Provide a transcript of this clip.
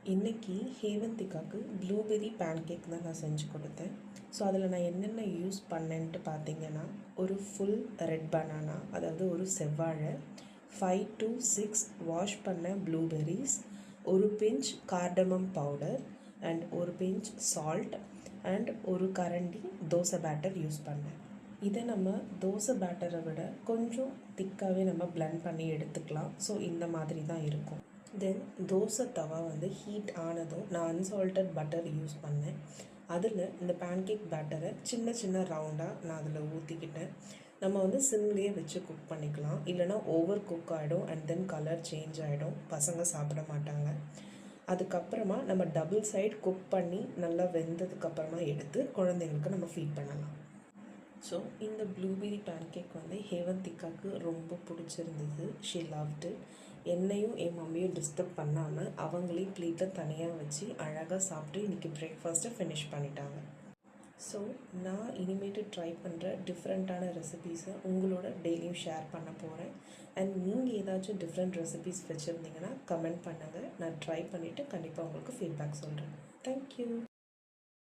இன்றைக்கி ஹேவந்திகாவுக்கு blueberry pancake தான் நான் செஞ்சு கொடுத்தேன். ஸோ அதில் நான் என்னென்ன யூஸ் பண்ணேன்ட்டு பார்த்தீங்கன்னா, ஒரு ஃபுல் ரெட் பனானா, அதாவது ஒரு செவ்வாழை, 5 to 6 வாஷ் பண்ண ப்ளூபெர்ரிஸ், ஒரு பிஞ்ச் கார்டமம் பவுடர் அண்ட் ஒரு பிஞ்ச் சால்ட் அண்ட் ஒரு கரண்டி தோசை பேட்டர் யூஸ் பண்ணேன். இதை நம்ம தோசை பேட்டரை விட கொஞ்சம் திக்காகவே நம்ம பிளெண்ட் பண்ணி எடுத்துக்கலாம். ஸோ இந்த மாதிரி தான் இருக்கும். தென் தோசை தவா ஹீட் ஆனதும் நான் அன்சால்ட்டட் பட்டர் யூஸ் பண்ணேன். அதில் இந்த பேன்கேக் பேட்டரை சின்ன சின்ன ரவுண்டாக நான் அதில் ஊற்றிக்கிட்டேன். நம்ம சிம்லேயே வச்சு குக் பண்ணிக்கலாம், இல்லைனா ஓவர் குக் ஆகிடும் அண்ட் தென் கலர் சேஞ்ச் ஆகிடும், பசங்க சாப்பிட மாட்டாங்க. அதுக்கப்புறமா நம்ம டபுள் சைட் குக் பண்ணி நல்லா வெந்ததுக்கப்புறமா எடுத்து குழந்தைங்களுக்கு நம்ம ஃபீட் பண்ணலாம். ஸோ இந்த ப்ளூபெர்ரி பேன்கேக் ஹேவந்திகாவுக்கு ரொம்ப பிடிச்சிருந்தது. She loved it. என்னையும் என் மம்மியும் டிஸ்டர்ப் பண்ணாமல் அவங்களே பிளேட்டில் தனியாக வச்சு அழகாக சாப்பிட்டு இன்றைக்கி பிரேக்ஃபாஸ்ட்டை ஃபினிஷ் பண்ணிட்டாங்க. ஸோ நான் இனிமேட்டு ட்ரை பண்ணுற டிஃப்ரெண்ட்டான ரெசிபீஸை உங்களோட டெய்லியும் ஷேர் பண்ண போகிறேன். அண்ட் நீங்கள் ஏதாச்சும் டிஃப்ரெண்ட் ரெசிபீஸ் வச்சுருந்தீங்கன்னா கமெண்ட் பண்ணுங்கள். நான் ட்ரை பண்ணிவிட்டு கண்டிப்பாக உங்களுக்கு ஃபீட்பேக் சொல்கிறேன். தேங்க்யூ.